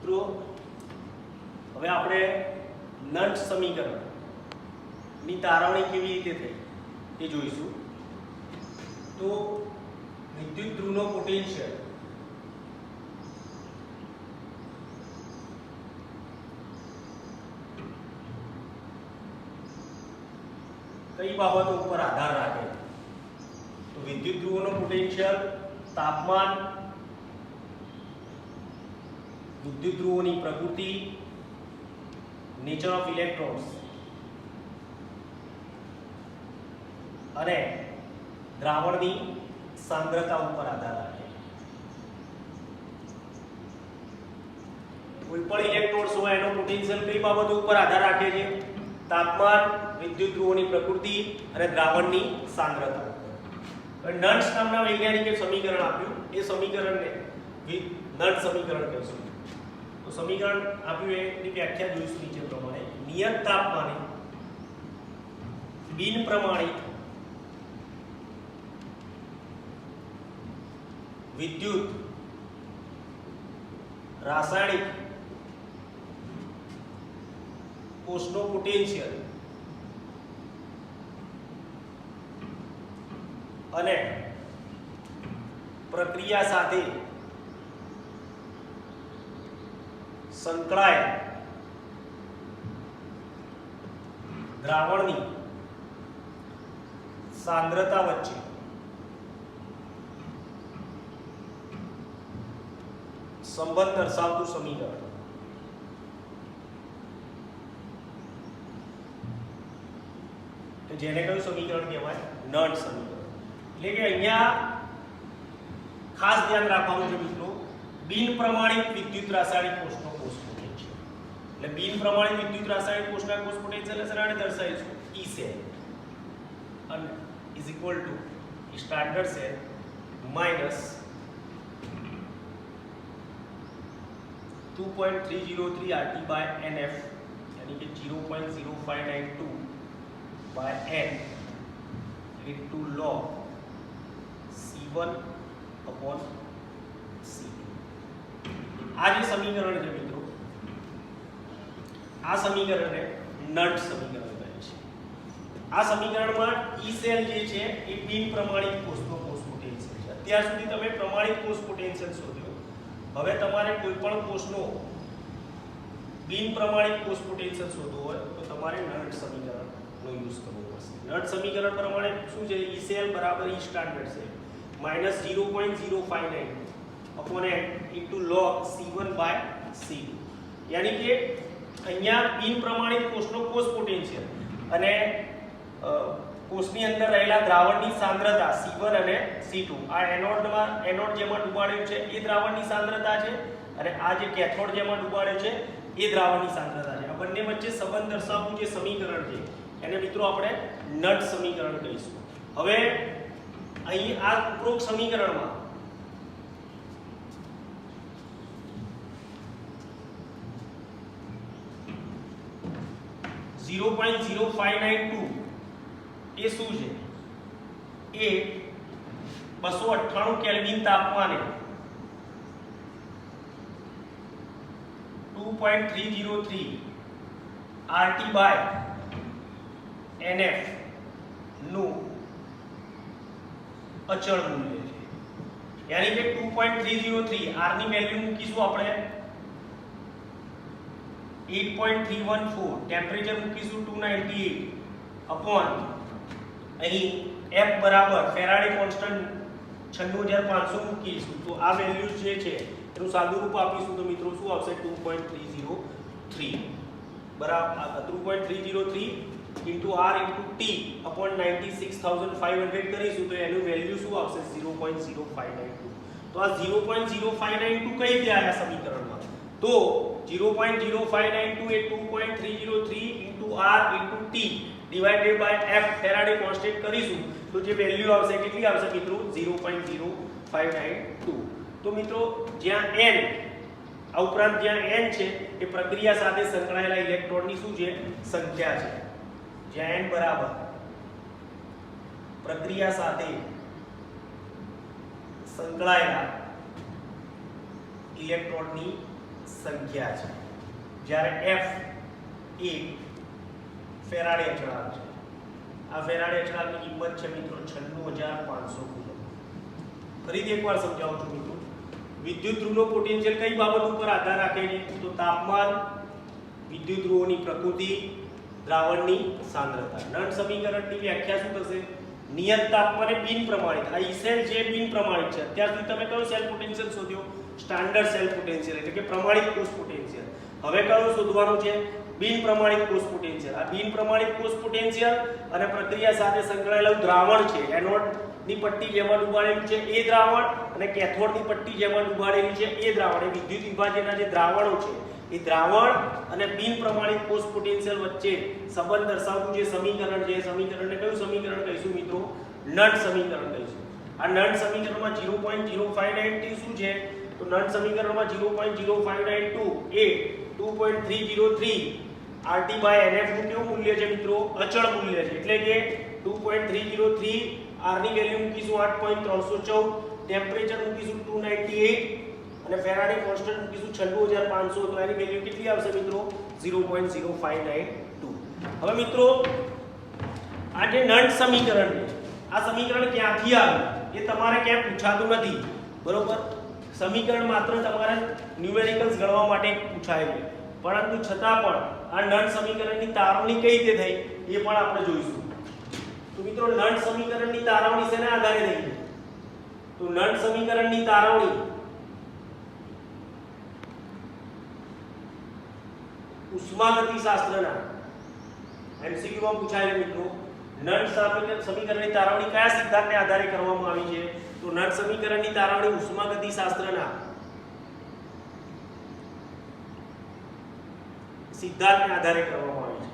મિત્રો હવે આપણે નટ સમીકરણની તારવણી કેવી રીતે થઈ એ જોઈશું. તો વિદ્યુત ધ્રુવનો પોટેન્શિયલ કઈ બાબતો ઉપર આધાર રાખે? તો વિદ્યુત ધ્રુવોનો પોટેન્શિયલ, તાપમાન, વિદ્યુત ધ્રુવોની પ્રકૃતિ, નેચર ઓફ ઇલેક્ટ્રોન્સ અને દ્રાવણની સાંદ્રતા ઉપર આધાર રાખે. કોઈ પણ ઇલેક્ટ્રોન્સ હોય એનો પોટેન્શિયલ કઈ બાબતો ઉપર આધાર રાખે છે? તાપમાન, વિદ્યુત ધ્રુવોની પ્રકૃતિ અને દ્રાવણની સાંદ્રતા ઉપર. નટ્સ નામના વૈજ્ઞાનિકે સમીકરણ આપ્યું, એ સમીકરણને નટ સમીકરણ કહીશું. તો સમીકરણ આપ્યું એની વ્યાખ્યા જોઈશું નીચે પ્રમાણે. નિયત તાપમાને બિન પ્રમાણિત વિદ્યુત, રાસાયણિક કોષનો પોટેન્શિયલ અને પ્રક્રિયા સાથે સંકળાયેલ દ્રાવણની સાંદ્રતા વચ્ચે સંબંધ દર્શાવતું સમીકરણ. જેને કયું સમીકરણ કહેવાય? નટ સમીકરણ. એટલે કે અહીંયા ખાસ ધ્યાન રાખવાનું છે મિત્રો, બિન પ્રમાણિત વિદ્યુત રાસાયણિક કોષનો કોષ પોટેન્શિયલ. એટલે બિન પ્રમાણિત વિદ્યુત રાસાયણિક કોષના કોષ પોટેન્શિયલ સરાણે દર્શાવીશું E સેલ અને is equal to standard cell minus 2.303 RT by NF यानी कि 0.0592 by N into log C1 upon C2. આ જે સમીકરણ છે મિત્રો, આ સમીકરણને નટ સમીકરણ કહે છે. આ સમીકરણમાં E સેલ જે છે એ બિન પ્રમાણિત કોષનો કોષ પોટેન્શિયલ છે. અત્યાર સુધી તમે પ્રમાણિત કોષ પોટેન્શિયલ શોધ્યો. હવે તમારે કોઈ પણ કોષનો બિન પ્રમાણિત કોષ પોટેન્શિયલ શોધવો હોય તો તમારે નટ સમીકરણનો યુઝ કરવો પડશે. નટ સમીકરણ પ્રમાણે શું છે? E સેલ બરાબર E standard cell minus 0.059 upon n into log C1 by C2. यानी कि અહીંયા બિન પ્રમાણિત કોષનો કોષ પોટેન્શિયલ અને કોષની અંદર રહેલા દ્રાવણની સાંદ્રતા C1 અને C2, આ એનોડ જેમાં ડુબાડ્યું છે એ દ્રાવણની સાંદ્રતા છે અને આ જે કેથોડ જેમાં ડુબાડ્યો છે એ દ્રાવણની સાંદ્રતા છે. આ બંને વચ્ચે સંબંધ દર્શાવતું જે સમીકરણ છે એને મિત્રો આપણે નટ સમીકરણ કહીશું. હવે અહીં આ ઉપરોક્ત સમીકરણમાં .0592 એ શું છે? એ 298 કેલ્વિન તાપમાને 2.303 RT by NF નું અચળ મૂલ્ય છે. यानी કે 2.303 R ની વેલ્યુ મૂકીશું આપણે 8.314, ટેમ્પરેચર મૂકીશું 298 अपॉन અહીં F બરાબર ફેરાડે કોન્સ્ટન્ટ 96500 મૂકીશું. તો આ વેલ્યુ જે છે એનું સાદું રૂપ આપીશું તો મિત્રો શું આવશે? 2.303 બરાબર 2.303 into R into T upon 96500 કરીશું તો એનું વેલ્યુ શું આવશે? 0.0592. તો આ 0.0592 કઈ રીતે આયા સમીકરણમાં? તો 0.0592 એ 2.303 into R into T divided by F Faraday constant કરીશું તો જે વેલ્યુ આવશે કેટલી આવશે મિત્રો? 0.0592. તો મિત્રો જ્યાં n આ ઉપરાંત જ્યાં n છે એ પ્રક્રિયા સાથે સંકળાયેલા ઇલેક્ટ્રોનની શું છે? સંખ્યા છે. જ્યાં n બરાબર પ્રક્રિયા સાથે સંકળાયેલા ઇલેક્ટ્રોનની સંખ્યા છે, જ્યારે f એ ફેરાડે અચળાંક છે. આ ફેરાડે અચળાંકની કિંમત છે મિત્રો 96500 કુલમ. ફરીથી એકવાર સમજાવું છું મિત્રો, વિદ્યુત ધ્રુવનો પોટેન્શિયલ કઈ બાબત ઉપર આધાર રાખે છે? તો તાપમાન, વિદ્યુત ધ્રુવોની પ્રકૃતિ, દ્રાવણની સાંદ્રતા. નળ સમીકરણની વ્યાખ્યા શું થશે? નિયત તાપમાને બિન પ્રમાણિત. આ ઈસેલ જે બિન પ્રમાણિત છે, અત્યાર સુધી તમે કયો સેલ પોટેન્શિયલ શોધ્યો? સ્ટાન્ડર્ડ સેલ પોટેન્શિયલ એટલે કે પ્રમાણિત કોષ પોટેન્શિયલ. હવે કયો શોધવાનું છે? બિન પ્રમાણિત કોષ પોટેન્શિયલ. આ બિન પ્રમાણિત કોષ પોટેન્શિયલ અને પ્રક્રિયા સાથે સંકળાયેલું દ્રાવણ છે, એનોડ ની પટ્ટી જેમાં ડૂબાડેલું છે એ દ્રાવણ અને કેથોડ ની પટ્ટી જેમાં ડૂબાડેલી છે એ દ્રાવણ, એ વિદ્યુત વિભાજનના જે દ્રાવણો છે એ દ્રાવણ અને બિન પ્રમાણિત કોષ પોટેન્શિયલ વચ્ચે સંબંધ દર્શાવતું જે સમીકરણ છે, સમીકરણને કયું સમીકરણ કહીશું મિત્રો? નળ સમીકરણ કહીશું. આ નળ સમીકરણમાં 0.0592 શું છે? તો નળ સમીકરણમાં 0.0592 એ 2.303 RT/NF નું કેવું મૂલ્ય છે મિત્રો? અચળ મૂલ્ય છે. એટલે કે 2.303 R ની વેલ્યુ મૂકીશું 8.314, ટેમ્પરેચર મૂકીશું 298 અને ફેરાડે કોન્સ્ટન્ટ મૂકીશું 96500. તો એની વેલ્યુ કેટલી આવશે મિત્રો? 0.0592. હવે મિત્રો આ જે નળ સમીકરણ છે, આ સમીકરણ ક્યાંથી આવ્યું એ તમારે ક્યાંય પૂછાતું નથી, બરોબર? સમીકરણ માત્ર તમારે ન્યુમેરિકલ્સ ગણવા માટે પૂછાય છે, પરંતુ છતાં પણ આ નળ સમીકરણની તારવણી કઈ રીતે થઈ એ પણ આપણે જોઈશું. તો મિત્રો નળ સમીકરણની તારવણી શેના આધારે થઈ છે? તો નળ સમીકરણની તારવણી ઉષ્માગતિશાસ્ત્રના MCQ માં પૂછાય છે મિત્રો. નળ સમીકરણની તારવણી કયા સિદ્ધાંતને આધારે કરવામાં આવી છે? તો નળ સમીકરણની તારવણી ઉષ્માગતિશાસ્ત્રના સિદ્ધાંતને આધારે કરવામાં આવી છે.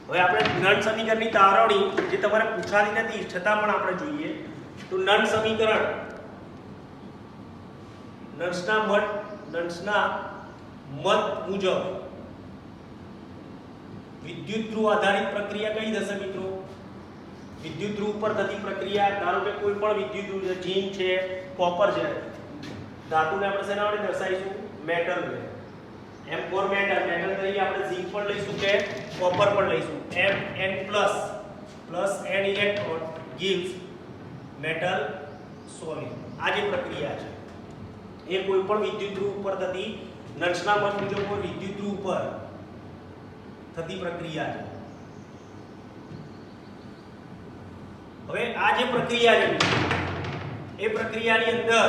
હવે આપણે નળ સમીકરણની તારવણી જે તમારે પૂછાતી નથી છતાં પણ આપણે જોઈએ. તો નળ સમીકરણ નળના મત મુજબ વિદ્યુત ધ્રુવ આધારિત પ્રક્રિયા કઈ થશે મિત્રો? વિદ્યુત ધ્રુવ પર થતી પ્રક્રિયા, ધારો કે કોઈ પણ વિદ્યુત ધ્રુવ છે, ઝીંક છે, કોપર છે, ધાતુને આપણે શેના વડે દર્શાવીશું? મેટલ વડે. M4 મેટલ, મેટલ તરીકે આપણે ઝીંક પણ લઈશું કે કોપર પણ લઈશું. Mn plus n electron gives metal solid. આ જે પ્રક્રિયા છે એ કોઈ પણ વિદ્યુત ધ્રુવ ઉપર થતી, નળના મત મુજબ કોઈ વિદ્યુત ધ્રુવ ઉપર થતી પ્રક્રિયા છે. હવે આ જે પ્રક્રિયા છે એ પ્રક્રિયાની અંદર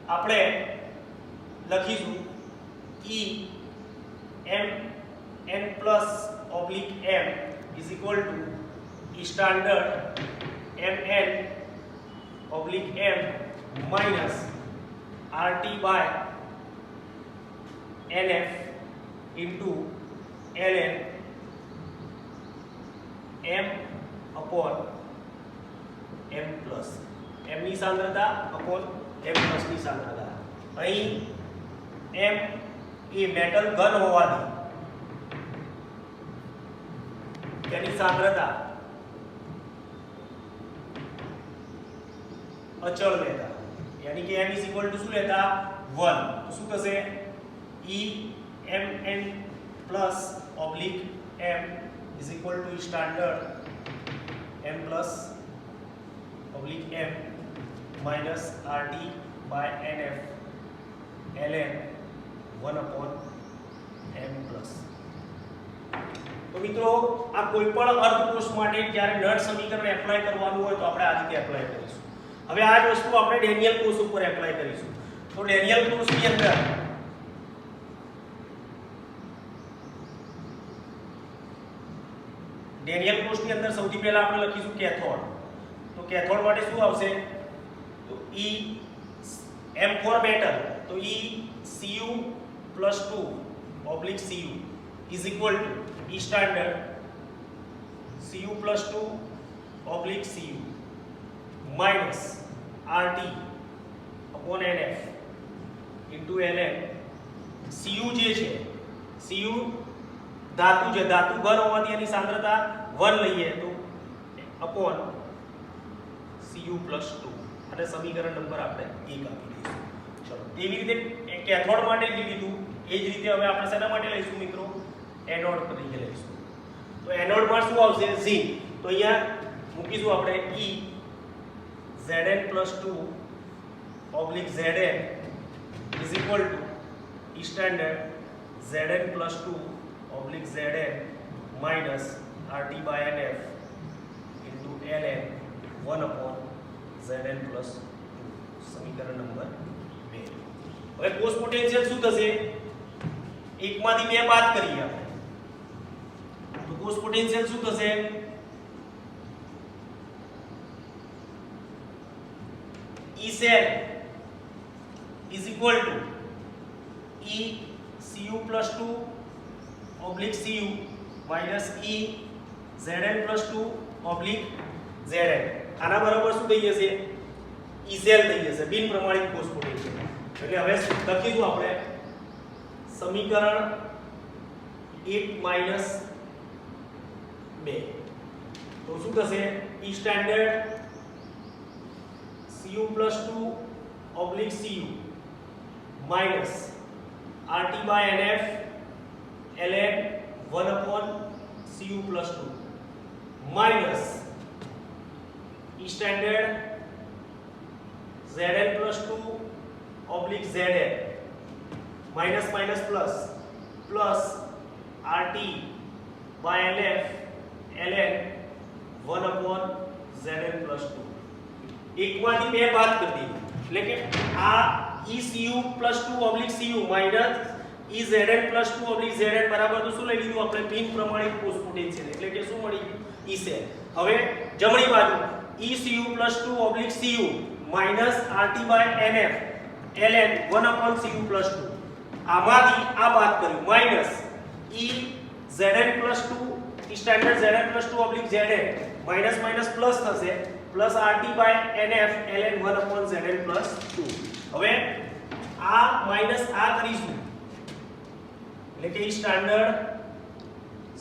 આપણે લખીશું E Mn plus oblique M is equal to E standard Mn oblique M minus RT by NF into ln M upon M plus. M ની સાંદ્રતા upon M plus ની સાંદ્રતા. અહીં M એ મેટલ ઘન હોવાથી તેની સાંદ્રતા અચળ લેતા, यानी कि m इज इक्वल टू શું લેતા? 1. તો શું થશે? E Mn plus oblique M is equal to standard M plus oblique M minus RT by NF ln 1 upon M plus. તો મિત્રો આ કોઈ પણ અર્ધકોષ માટે જ્યારે નળ સમીકરણ એપ્લાય કરવાનું હોય તો આપણે આ રીતે એપ્લાય કરીશું. હવે આ જ વસ્તુ આપણે ડેનિયલ કોષ ઉપર એપ્લાય કરીશું. તો ડેનિયલ કોષની અંદર સૌથી પહેલા આપણે લખીશું કેથોડ. તો કેથોડ માટે શું આવશે? તો E M4 મેટલ, તો E Cu plus 2 oblique Cu is equal to E standard Cu plus 2 oblique Cu minus RT upon NF into ln. Cu જે છે, Cu ધાતુ છે, ધાતુ ઘન હોવાથી એની સાંદ્રતા 1 લઈએ તો upon Cu + 2 અને સમીકરણ નંબર આપણે 1 આપી દઈશું. ચલો એવી રીતે કેથોડ માટે લીધું એ જ રીતે હવે આપણે શેના માટે લઈશું મિત્રો? એનોડ તરીકે લઈશું. તો એનોડમાં શું આવશે? ઝિંક. તો અહીંયા મૂકીશું આપણે E Zn + 2 / Zn is equal to E standard Zn + 2 / Zn minus RT/NF into ln 1/Zn + 2. સમીકરણ નંબર 2. હવે કોસ પોટેન્શિયલ શું થશે? એકમાંથી બે બાદ કરીએ આપણે. તો કોસ પોટેન્શિયલ શું થશે? E cell is equal to E Cu + 2 / Cu minus E Zn + 2 / Zn. આના બરાબર શું થઈ જશે? E cell થઈ જશે, બિન પ્રમાણિત કોષ પોટેન્શિયલ. એટલે હવે લખીશું આપણે સમીકરણ 1 - 2. તો શું થશે? E standard Cu + 2 / Cu minus RT/NF ln 1/Cu + 2 minus E standard Zn + 2 / Zn minus minus plus plus RT/NF ln 1/Zn + 2. એકમાંથી બે બાદ કરી દીધી એટલે કે આ ECU + 2 / Cu minus EZn + 2 / Zn બરાબર તો શું લઈ લીધું આપણે? બિન પ્રમાણિત કોષ પોટેન્શિયલ. એટલે કે શું મળી ગયું? E cell. હવે જમણી બાજુ ECU + 2 / Cu minus RT/NF ln 1/Cu + 2. આમાંથી આ બાદ કર્યું minus EZn + 2 E standard Zn + 2 / Zn minus minus plus થશે plus RT/NF ln 1/Zn + 2. હવે આ માઈનસ આ કરીશું એટલે કે E standard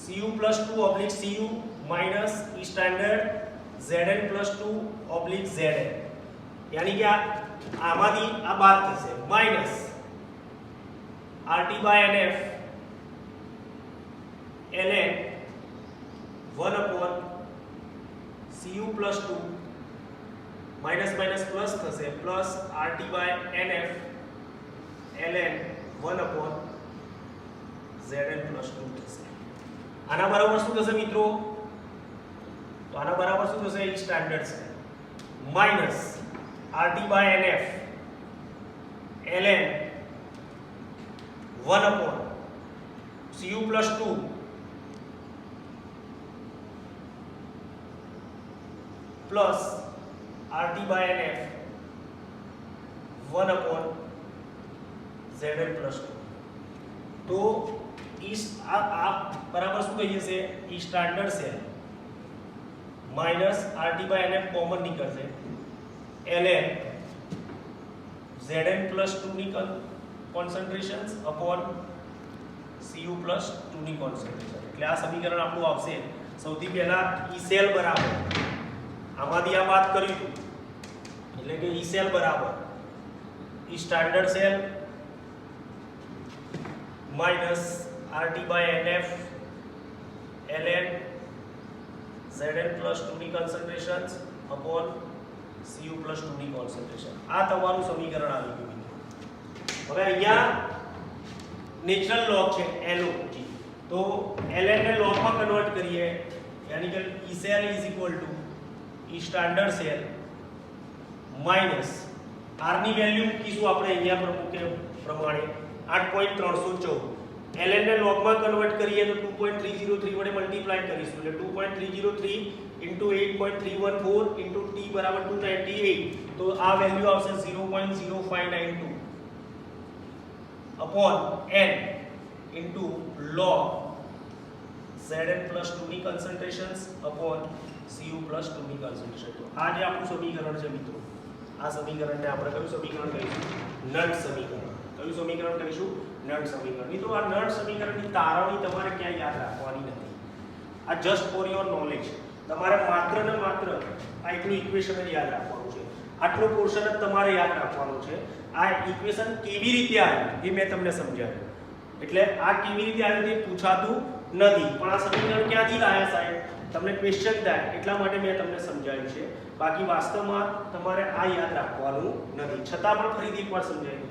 Cu + 2 / Cu minus E standard Zn + 2 / Zn. यानी कि આમાંથી આ બાદ થશે minus RT/NF ln 1/Cu + 2 minus minus plus થશે plus RT/NF ln 1/Zn + 2 થશે. આના બરાબર શું થશે મિત્રો? તો આના બરાબર શું થશે? E સ્ટાન્ડર્ડ છે minus RT/NF ln 1/Cu + 2 plus RT/NF 1/Zn + 2. તો આ બરાબર શું થઈ જશે? E standard cell minus RT/NF common નીકળશે ln Zn + 2 ની કોન્સન્ટ્રેશન્સ upon Cu + 2 ની કોન્સન્ટ્રેશન. એટલે આ સમીકરણ આપણું આવશે. સૌથી પહેલા E cell બરાબર આમાંથી આ વાત કરી હતું એટલે કે E cell બરાબર E standard cell minus RT/NF ln Zn + 2 ની concentrations upon Cu + 2 ની concentration. આ તમારું સમીકરણ આવી ગયું મિત્રો. હવે અહીંયા નેચરલ લોગ છે log. તો ln ને log માં કન્વર્ટ કરીએ यानी कि E cell is equal to E standard cell minus R ની વેલ્યુ મૂકીશું આપણે અહીંયા પ્રમાણે 8.314. ln ને log માં કન્વર્ટ કરીએ તો 2.303 વડે મલ્ટીપ્લાય કરીશું એટલે 2.303 8.314 t બરાબર 298. તો આ વેલ્યુ આવશે 0.0592 upon n into log Zn + 2 ની concentrations upon Cu + 2 ની concentration. તો આ જે આપણું સમીકરણ છે મિત્રો, આ સમીકરણને આપણે કયું સમીકરણ કહીશું? નળ સમીકરણ. કયું સમીકરણ કહીશું? નળ સમીકરણ. મિત્રો આ નળ સમીકરણની તારવણી તમારે ક્યાં યાદ રાખવાની નથી. આ જસ્ટ ફોર યોર નોલેજ. તમારે માત્ર ને માત્ર આ એકલું ઇક્વેશન જ યાદ રાખવાનું છે. આટલો પોર્શન જ તમારે યાદ રાખવાનો છે. આ ઇક્વેશન કેવી રીતે આવ્યું એ મેં તમને સમજાવ્યું. એટલે આ કેવી રીતે આવ્યું તે પૂછાતું નથી, પણ આ સમીકરણ ક્યાંથી લાયા સાહેબ તમને ક્વેશ્ચન થાય એટલા માટે મેં તમને સમજાવ્યું છે. બાકી વાસ્તવમાં તમારે આ યાદ રાખવાનું નથી, છતાં પણ ફરીથી એકવાર સમજાવી દઉં.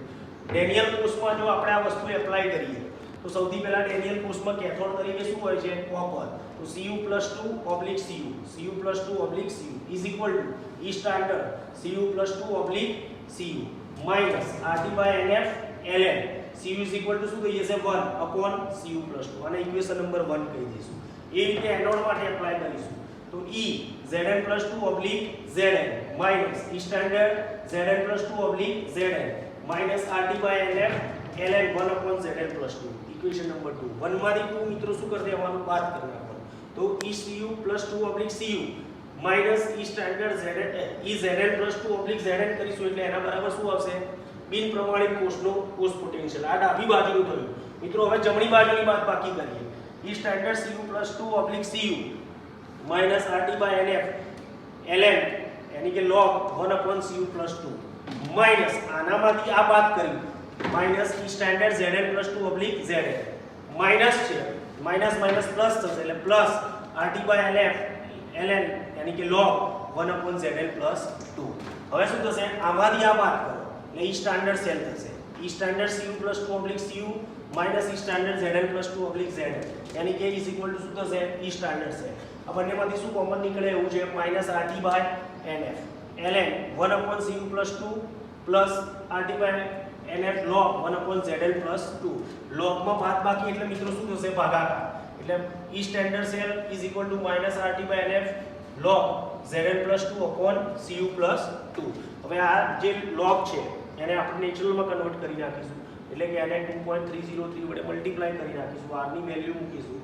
ડેનિયલ કોર્સમાં જો આપણે આ વસ્તુ એપ્લાય કરીએ તો સૌથી પહેલા ડેનિયલ કોર્સમાં કેથોડ તરીકે શું હોય છે? કોપર. તો Cu+2/Cu, Cu+2/Cu is equal to E standard Cu+2/Cu minus RT/NF ln. Cu is equal to શું કહીએ છે? 1/Cu+2 અને ઇક્વેશન નંબર 1 કહી દઈશું. એ રીતે એનોડ માટે એપ્લાય કરીશું તો E Zn+2/Zn minus E standard Zn+2/Zn minus RT/NF ln 1/Zn+2. Equation number 2. 1 માંથી 2 મિત્રો શું કરી દેવાનું? બાદ કરી નાખવાનું. તો Cu+2/Cu minus E standard Zn+2/Zn કરીશું એટલે એના બરાબર શું આવશે? બિન પ્રમાણિત કોષનો કોષ પોટેન્શિયલ. આ ડાબી બાજુનું થયું મિત્રો. હવે જમણી બાજુની બાદ બાકી કરીએ. E standard Cu+2/Cu minus RT/NF ln यानी कि log 1/Cu+2 minus આનામાંથી આ બાદ કરી minus E standard Zn+2/Zn minus છે minus minus plus થશે એટલે plus RT/NF ln यानी कि log 1/Zn+2. હવે શું થશે? આમાંથી આ બાદ કરો એટલે E standard સેલ થશે. E standard Cu+2/Cu minus E standard Zn+2/Zn यानी कि is equal to શું થશે? E standard cell. આ બંનેમાંથી શું કોમન નીકળે એવું છે? minus RT/NF ln 1/Cu+2 plus RT/NF log 1/Zn+2. log માં બાદ બાકી એટલે મિત્રો શું થશે? ભાગાકાર. એટલે E standard cell is equal to minus RT/NF log Zn+2/Cu+2. હવે આ જે log છે એને આપણે નેચરલમાં કન્વર્ટ કરી નાખીશું એટલે કે એને 2.303 વડે મલ્ટીપ્લાય કરી નાખીશું. r ની વેલ્યુ મૂકીશું,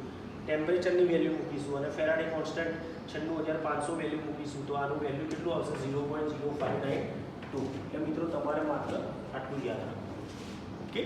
ટેમ્પરેચરની વેલ્યુ મૂકીશું અને ફેરાડે કોન્સ્ટન્ટ 96500 વેલ્યુ મૂકીશું તો આનું વેલ્યુ કેટલું આવશે? 0.0592. એટલે મિત્રો તમારે માત્ર આટલું યાદ રાખવું.